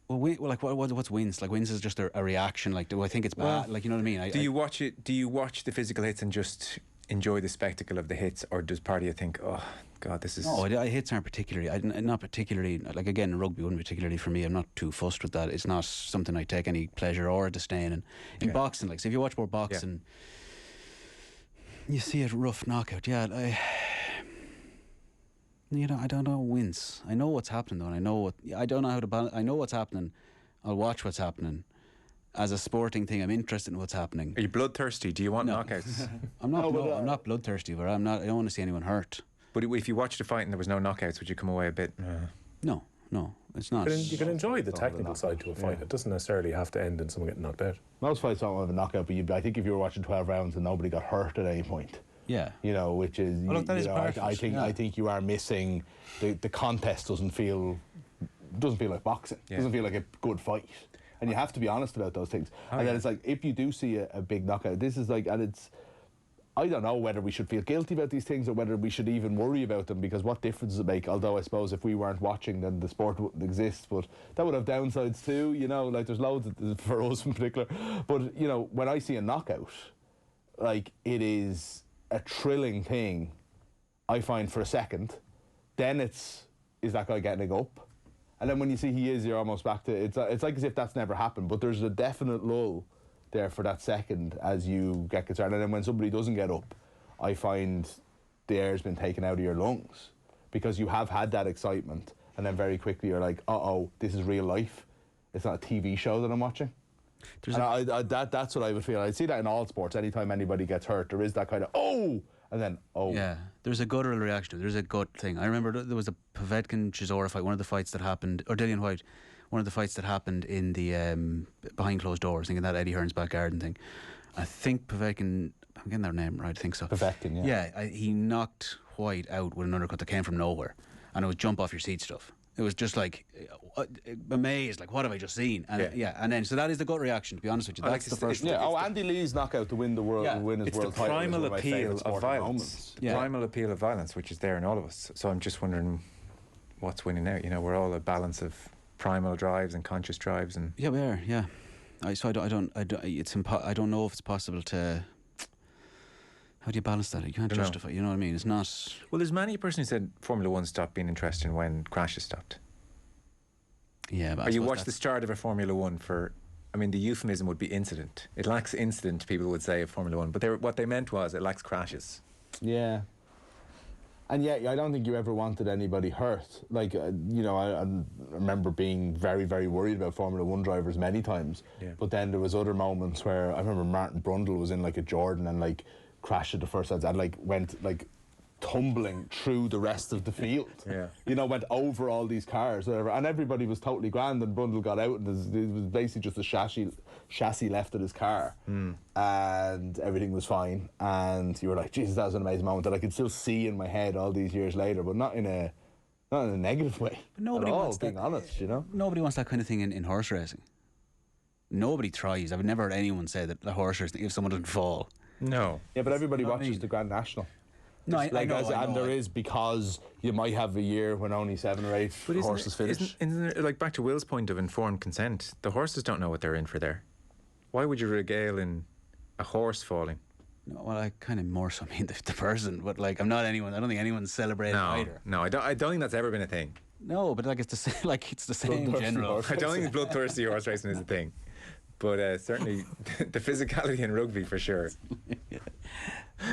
Well, what's wince? Wince is just a reaction. Do I think it's bad? You know what I mean? Do you watch it? Do you watch the physical hits and just enjoy the spectacle of the hits, or does part of you think, oh God, this is... No, hits aren't particularly, not particularly, again, rugby wouldn't particularly for me. I'm not too fussed with that. It's not something I take any pleasure or disdain in. In boxing, so if you watch more boxing, you see a rough knockout. I don't know, wince. I know what's happening though, and I don't know how to balance. I know what's happening. I'll watch what's happening. As a sporting thing, I'm interested in what's happening. Are you bloodthirsty? Do you want knockouts? I'm not bloodthirsty, but I don't want to see anyone hurt. But if you watched a fight and there was no knockouts, would you come away a bit... No. It's not. You can enjoy the It's not technical a side to a fight. yeah. It doesn't necessarily have to end in someone getting knocked out. Most fights don't have a knockout, but I think if you were watching 12 rounds and nobody got hurt at any point, Yeah. you know, which is, Well, look, that is part of I it, think yeah. I think you are missing the contest. Doesn't feel like boxing. Yeah. Doesn't feel like a good fight, and you have to be honest about those things. And then it's like, if you do see a big knockout, this is like, and it's, I don't know whether we should feel guilty about these things or whether we should even worry about them, because what difference does it make? Although I suppose if we weren't watching, then the sport wouldn't exist, but that would have downsides too, you know, like there's loads for us in particular. But, you know, when I see a knockout, like, it is a thrilling thing, I find, for a second. Then is that guy getting up? And then when you see he is, you're almost back to, it's like as if that's never happened, but there's a definite lull there for that second as you get concerned. And then when somebody doesn't get up, I find the air's been taken out of your lungs, because you have had that excitement, and then very quickly you're like, uh-oh, this is real life. It's not a TV show that I'm watching. That's what I would feel. I see that in all sports. Anytime anybody gets hurt, there is that kind of, oh, and then, oh. Yeah, there's a guttural reaction. There's a gut thing. I remember there was a Povetkin-Chisora fight, one of the fights that happened, or Dillian White, one of the fights that happened in the behind closed doors, thinking that Eddie Hearn's back garden thing. I think Povetkin, I'm getting their name right, I think so. Povetkin, yeah. Yeah, he knocked White out with an undercut that came from nowhere, and it was jump off your seat stuff. It was just like amazed, like, what have I just seen? And and then so that is the gut reaction. To be honest with you, that's the first. Yeah. Andy Lee's knockout to win the world, win his It's world the title. primal appeal of violence. Moments. The primal appeal of violence, which is there in all of us. So I'm just wondering what's winning out. You know, we're all a balance of primal drives and conscious drives, and Yeah, we are. Yeah, I don't know if it's possible to. How do you balance that? You can't justify. You know what I mean? It's not. Well, there's many a person who said Formula One stopped being interesting when crashes stopped. Yeah, but Or you watch the start of a Formula One for, I mean, the euphemism would be incident. It lacks incident, people would say, of Formula One. But what they meant was it lacks crashes. Yeah. And yeah, I don't think you ever wanted anybody hurt. Like, you know, I remember being very, very worried about Formula One drivers many times. Yeah. But then there was other moments where I remember Martin Brundle was in like a Jordan and like crashed at the first heads and like went like tumbling through the rest of the field. Yeah. You know, went over all these cars, whatever, and everybody was totally grand, and Brundle got out and it was basically just a chassis left at his car, and everything was fine. And you were like, Jesus, that was an amazing moment that I could still see in my head all these years later, but not in a negative way. But nobody at all, wants being that. honest, you know. Nobody wants that kind of thing in horse racing. Nobody tries. I've never heard anyone say that the horse racing, if someone doesn't fall. No. Yeah, but everybody What I watches mean. the Grand National. No, I know. And there is, because you might have a year when only 7 or 8 horses finish. Isn't it, like, back to Will's point of informed consent, the horses don't know what they're in for there. Why would you regale in a horse falling? No, well, I kind of more so mean the person, but like I don't think anyone's celebrating either. No, I don't think that's ever been a thing. No, but like it's the same. Like it's the same Bloodthirsty general. horse I don't think bloodthirsty horse racing is a thing. But certainly the physicality in rugby for sure.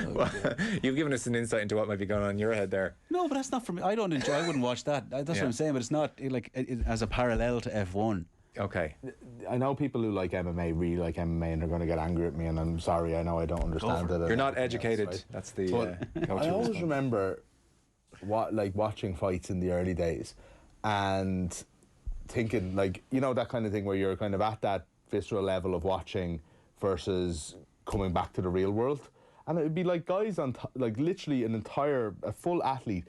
Well, you've given us an insight into what might be going on in your head there. No, but that's not for me. I wouldn't watch that. That's what I'm saying. But it's not like as a parallel to F1. Okay. I know people who like MMA really like MMA, and they're going to get angry at me, and I'm sorry, I know I don't understand it. You're not educated. Right? That's the I cultural always response. remember watching fights in the early days and thinking, like, you know, that kind of thing where you're kind of at that visceral level of watching versus coming back to the real world. And it would be like guys on like literally a full athlete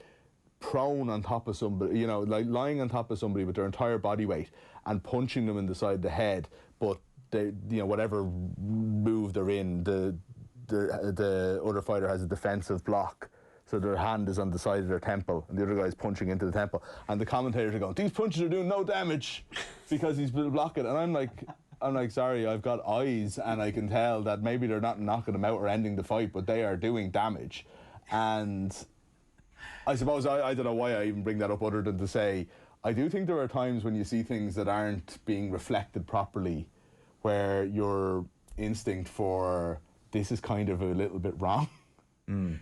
prone on top of somebody, you know, like lying on top of somebody with their entire body weight and punching them in the side of the head, but they, you know, whatever move they're in, the other fighter has a defensive block, so their hand is on the side of their temple and the other guy's punching into the temple, and the commentators are going, these punches are doing no damage because he's been blocking, and I'm like, sorry, I've got eyes and I can tell that maybe they're not knocking them out or ending the fight, but they are doing damage. And I suppose I don't know why I even bring that up other than to say I do think there are times when you see things that aren't being reflected properly, where your instinct for this is kind of a little bit wrong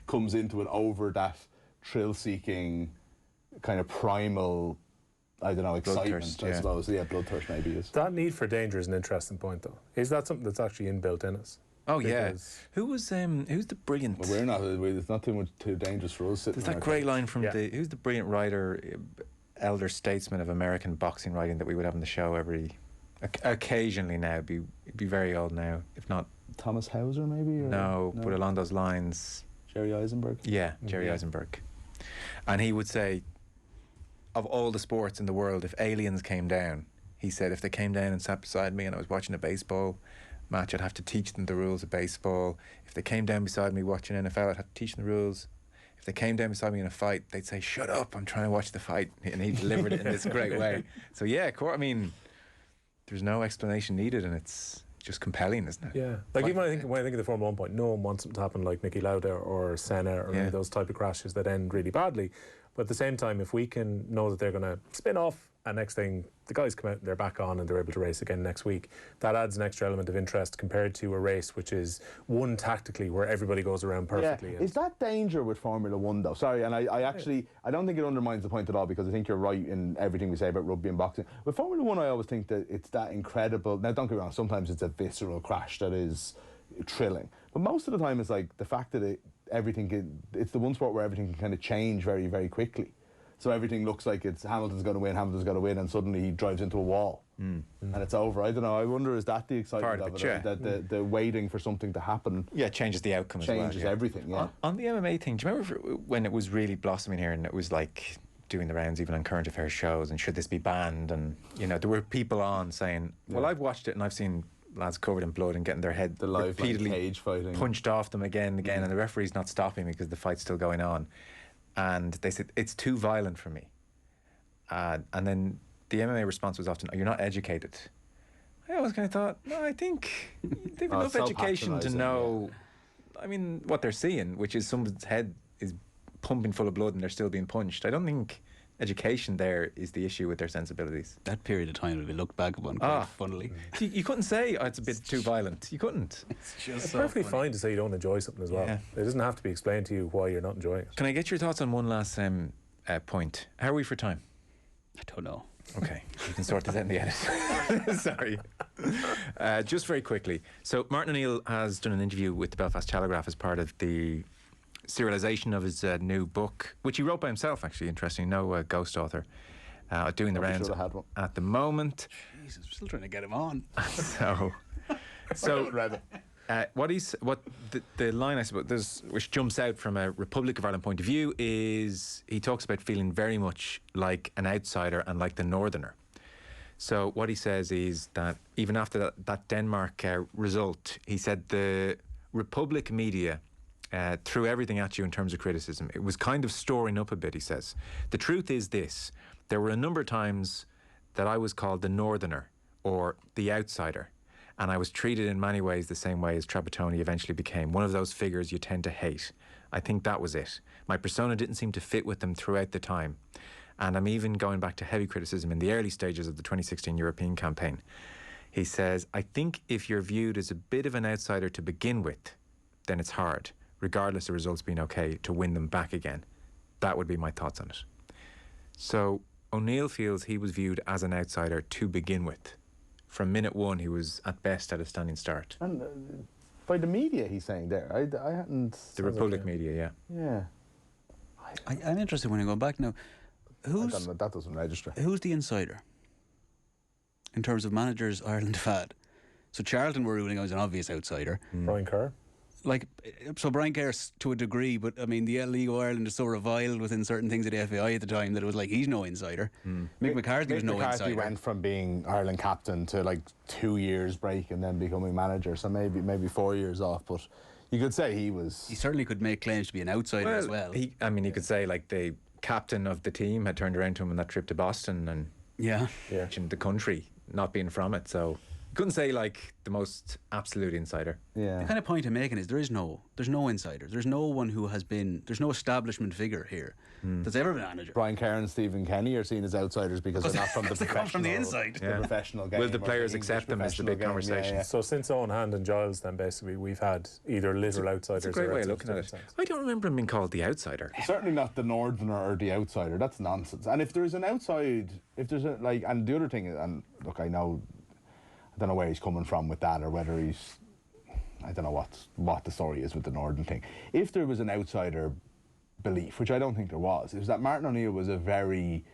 comes into it over that thrill-seeking kind of primal, I don't know, excitement, Bloodthirst, I suppose. Yeah, bloodthirst maybe is. That need for danger is an interesting point, though. Is that something that's actually inbuilt in us? Oh yeah. Because Who's the brilliant? Well, it's not too dangerous for us sitting There's on that our great couch. line from Yeah. who's the brilliant writer? elder statesman of American boxing writing that we would have on the show occasionally now. It'd be very old now, if not. Thomas Hauser, maybe? Or No, but along those lines. Jerry Eisenberg? Yeah, Jerry Eisenberg. And he would say, of all the sports in the world, if aliens came down, he said, if they came down and sat beside me and I was watching a baseball match, I'd have to teach them the rules of baseball. If they came down beside me watching NFL, I'd have to teach them the rules. If they came down beside me in a fight, they'd say, shut up, I'm trying to watch the fight. And he delivered it in this great way. So yeah, I mean, there's no explanation needed, and it's just compelling, isn't it? Yeah. Like, even when I think of the Formula 1 point, no one wants it to happen like Niki Lauda or Senna or any of those type of crashes that end really badly. But at the same time, if we can know that they're going to spin off, and next thing, the guys come out and they're back on and they're able to race again next week, that adds an extra element of interest compared to a race which is won tactically, where everybody goes around perfectly. Yeah. Is that danger with Formula 1, though? Sorry, and I actually, I don't think it undermines the point at all, because I think you're right in everything we say about rugby and boxing. With Formula 1, I always think that it's that incredible, now don't get me wrong, sometimes it's a visceral crash that is thrilling, but most of the time it's like the fact that it's the one sport where everything can kind of change very, very quickly. So everything looks like it's Hamilton's going to win, and suddenly he drives into a wall, and it's over. I don't know. I wonder, is that the excitement of it? That the waiting for something to happen? Yeah, it changes the outcome. Changes everything. Yeah. On the MMA thing, do you remember when it was really blossoming here, and it was like doing the rounds even on current affairs shows, and should this be banned? And there were people on saying, "Well, I've watched it, and I've seen lads covered in blood and getting their head repeatedly cage fighting punched off them again, and the referee's not stopping because the fight's still going on." And they said, it's too violent for me. And then the MMA response was often, you're not educated. I always kind of thought, no, I think they've enough education to know, I mean, what they're seeing, which is someone's head is pumping full of blood and they're still being punched. I don't think education there is the issue with their sensibilities. That period of time will be looked back upon quite funnily. You couldn't say, it's a bit too violent. You couldn't. It's perfectly fine to say you don't enjoy something as well. Yeah. It doesn't have to be explained to you why you're not enjoying it. Can I get your thoughts on one last point? How are we for time? I don't know. Okay, you can sort this out in the edit. Sorry. Just very quickly. So Martin O'Neill has done an interview with the Belfast Telegraph as part of the serialisation of his new book, which he wrote by himself, actually, interesting, no ghost author, doing the rounds at the moment. Jesus, we're still trying to get him on. So the line, I suppose, which jumps out from a Republic of Ireland point of view, is he talks about feeling very much like an outsider and like the northerner. So what he says is that even after that Denmark result, he said the Republic media threw everything at you in terms of criticism. It was kind of storing up a bit, he says. The truth is this: there were a number of times that I was called the northerner or the outsider, and I was treated in many ways the same way as Trapattoni eventually became, one of those figures you tend to hate. I think that was it. My persona didn't seem to fit with them throughout the time, and I'm even going back to heavy criticism in the early stages of the 2016 European campaign. He says, I think if you're viewed as a bit of an outsider to begin with, then it's hard, regardless of results being okay, to win them back again. That would be my thoughts on it. So O'Neill feels he was viewed as an outsider to begin with. From minute one, he was at best at a standing start. And by the media, he's saying there. I hadn't... The Republic media, yeah. I'm interested when I go back now. That doesn't register. Who's the insider in terms of managers Ireland have had? So Charlton were ruling out as an obvious outsider. Brian Kerr. So Brian Kerr to a degree, but I mean the League of Ireland is so reviled within certain things at the FAI at the time that it was like he's no insider. Mick McCarthy was no insider. Mick McCarthy went from being Ireland captain to like 2 years break and then becoming manager, so maybe 4 years off. But you could say he was. He certainly could make claims to be an outsider as well. He could say like the captain of the team had turned around to him on that trip to Boston and mentioned the country not being from it. So. Couldn't say like the most absolute insider. Yeah. The kind of point I'm making is there's no insider. There's no one who has been. There's no establishment figure here that's ever been a manager. Brian Kerr and Stephen Kenny are seen as outsiders because they're not from the professional. They come from the inside. The professional game. Will the players accept them? Is the big conversation. Yeah. So since Owen Hand and Giles, then basically we've had either literal outsiders. It's a great way of looking at it. I don't remember him being called the outsider. Certainly not the northerner or the outsider. That's nonsense. And if there's an outside, and the other thing, and look, I don't know where he's coming from with that, or whether I don't know what the story is with the Northern thing. If there was an outsider belief, which I don't think there was, it was that Martin O'Neill was a very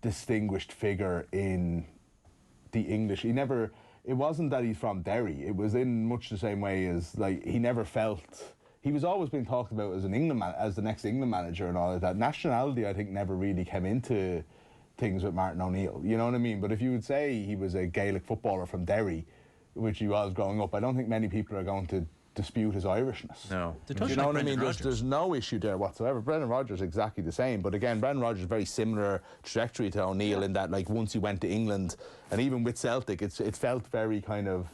distinguished figure in the English. He never. It wasn't that he's from Derry. It was in much the same way as, like, he never felt. He was always being talked about as as the next England manager and all of that. Nationality, I think, never really came into things with Martin O'Neill. You know what I mean? But if you would say he was a Gaelic footballer from Derry, which he was growing up, I don't think many people are going to dispute his Irishness. No. You know what I mean? There's no issue there whatsoever. Brendan Rodgers exactly the same. But again, Brendan Rodgers very similar trajectory to O'Neill in that, like, once he went to England, and even with Celtic, it felt very kind of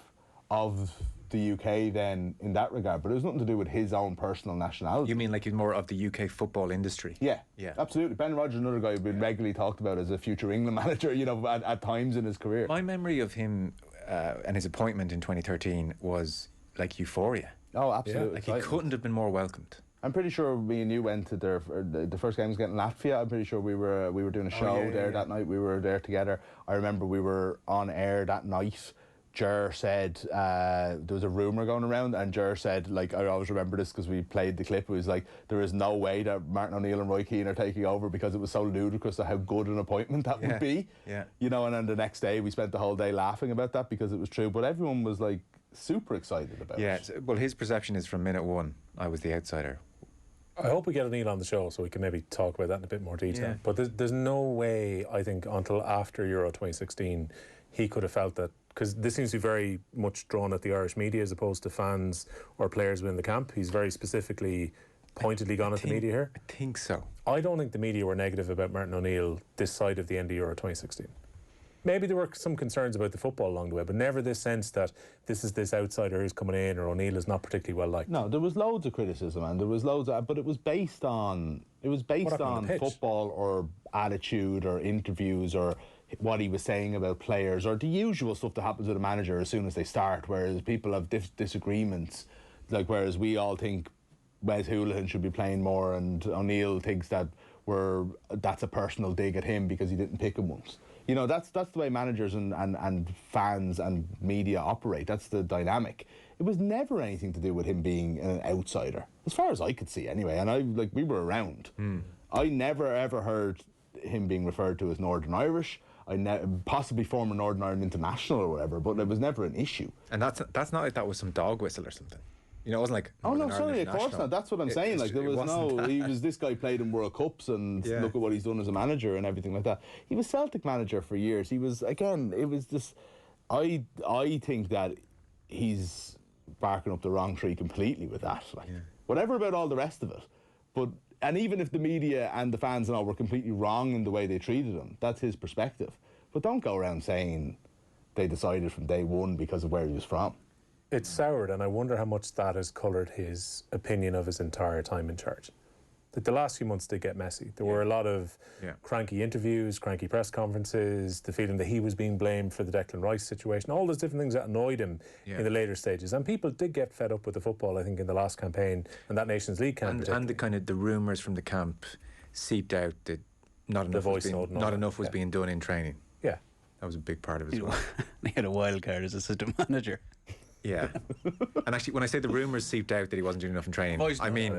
the UK then in that regard. But it was nothing to do with his own personal nationality. You mean like he's more of the UK football industry? Yeah, yeah, absolutely. Brendan Rodgers, another guy who's been regularly talked about as a future England manager, you know, at times in his career. My memory of him and his appointment in 2013 was like euphoria. Oh, absolutely. Like he couldn't have been more welcomed. I'm pretty sure me and you went to the first game was getting Latvia. I'm pretty sure we were doing a show there that night. We were there together. I remember we were on air that night. Ger said there was a rumour going around, and Ger said, like, I always remember this because we played the clip, it was like, there is no way that Martin O'Neill and Roy Keane are taking over, because it was so ludicrous of how good an appointment that would be. Yeah. You know, and then the next day we spent the whole day laughing about that because it was true, but everyone was like super excited about it. Yeah, well, his perception is from minute one, I was the outsider. I hope we get O'Neill on the show so we can maybe talk about that in a bit more detail. Yeah. But there's no way, I think, until after Euro 2016, he could have felt that, because this seems to be very much drawn at the Irish media as opposed to fans or players within the camp. He's very specifically, pointedly gone at the media here. I think so. I don't think the media were negative about Martin O'Neill this side of the end of Euro 2016. Maybe there were some concerns about the football along the way, but never this sense that this is this outsider who's coming in, or O'Neill is not particularly well liked. No, there was loads of criticism, and there was loads of, but it was based on football or attitude or interviews or what he was saying about players or the usual stuff that happens with a manager as soon as they start, whereas people have disagreements, like, whereas we all think Wes Hoolahan should be playing more, and O'Neill thinks that that's a personal dig at him because he didn't pick him once. You know, that's the way managers and fans and media operate. That's the dynamic. It was never anything to do with him being an outsider, as far as I could see anyway. And we were around. I never ever heard him being referred to as Northern Irish. Possibly former Northern Ireland international or whatever, but it was never an issue. And that's not like that was some dog whistle or something. You know, it wasn't like, oh no, sorry, of course not. That's what I'm saying. Like, there was no, he was, this guy played in World Cups and look at what he's done as a manager and everything like that. He was Celtic manager for years. He was, again, it was just, I think that he's barking up the wrong tree completely with that. Like, whatever about all the rest of it. But, and even if the media and the fans and all were completely wrong in the way they treated him, that's his perspective. But don't go around saying they decided from day one because of where he was from. It's soured, and I wonder how much that has coloured his opinion of his entire time in charge. The last few months did get messy. There were a lot of cranky interviews, cranky press conferences, the feeling that he was being blamed for the Declan Rice situation, all those different things that annoyed him in the later stages. And people did get fed up with the football, I think, in the last campaign and that Nations League camp. And the kind of the rumours from the camp seeped out that not enough was being done in training. Yeah. That was a big part of it as well. He had a wild card as assistant manager. Yeah. And actually, when I say the rumours seeped out that he wasn't doing enough in training, I mean,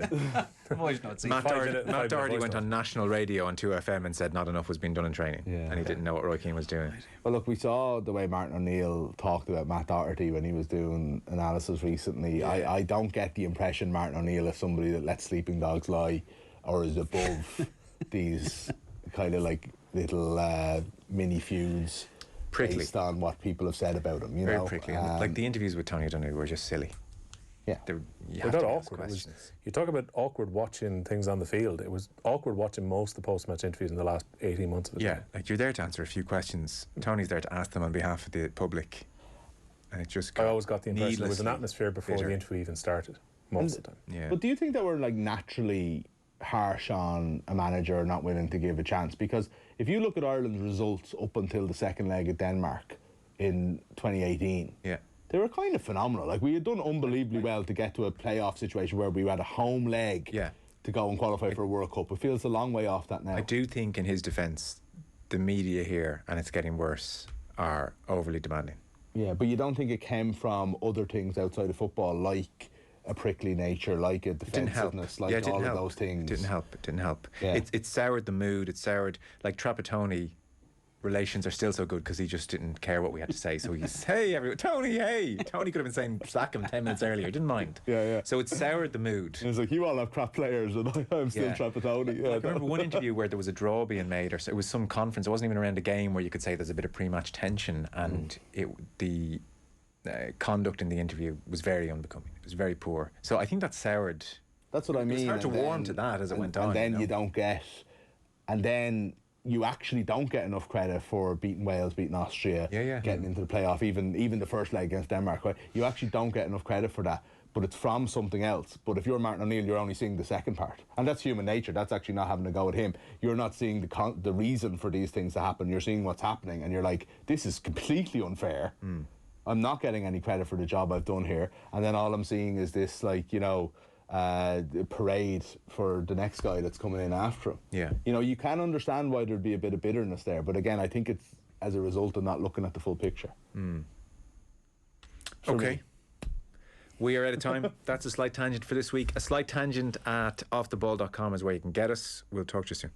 Matt Doherty went on national radio on 2FM and said not enough was being done in training, and he didn't know what Roy Keane was doing. Well, look, we saw the way Martin O'Neill talked about Matt Doherty when he was doing analysis recently. I don't get the impression Martin O'Neill is somebody that lets sleeping dogs lie or is above these kind of like little mini feuds. Prickly. Based on what people have said about him, you Very know. prickly. Like the interviews with Tony O'Donnell were just silly. Yeah. They're not awkward. You talk about awkward watching things on the field. It was awkward watching most of the post-match interviews in the last 18 months of his time. Like you're there to answer a few questions. Tony's there to ask them on behalf of the public. And it just I always got the impression there was an atmosphere before the interview even started, most of the time. Yeah. But do you think that we're like naturally harsh on a manager not willing to give a chance? Because if you look at Ireland's results up until the second leg at Denmark in 2018, they were kind of phenomenal. Like, we had done unbelievably well to get to a playoff situation where we had a home leg to go and qualify for a World Cup. It feels a long way off that now. I do think, in his defence, the media here, and it's getting worse, are overly demanding. Yeah, but you don't think it came from other things outside of football, like a prickly nature, like a defensiveness, like all of those things? It didn't help. Yeah. It soured the mood. It soured, like Trapattoni relations are still so good because he just didn't care what we had to say. So he's, hey, everyone, Tony, hey. Tony could have been saying, sack him 10 minutes earlier. Didn't mind. Yeah. So it soured the mood. And it's like, you all have crap players, and I'm still trapped with Tony. Yeah, I remember one interview where there was a draw being made, or it was some conference. It wasn't even around a game where you could say there's a bit of pre-match tension, and the conduct in the interview was very unbecoming. It was very poor. So I think that soured. That's what I mean. It's hard to warm to that as it went on. And then you don't get, and then you actually don't get enough credit for beating Wales, beating Austria, getting into the playoff, even the first leg against Denmark. Right? You actually don't get enough credit for that, but it's from something else. But if you're Martin O'Neill, you're only seeing the second part, and that's human nature. That's actually not having to go at him. You're not seeing the reason for these things to happen. You're seeing what's happening, and you're like, this is completely unfair. I'm not getting any credit for the job I've done here, and then all I'm seeing is this, like, you know, parade for the next guy that's coming in after him. Yeah. You know, you can understand why there'd be a bit of bitterness there, but again, I think it's as a result of not looking at the full picture. Okay. We are out of time. That's a slight tangent for this week. A slight tangent at offtheball.com is where you can get us. We'll talk to you soon.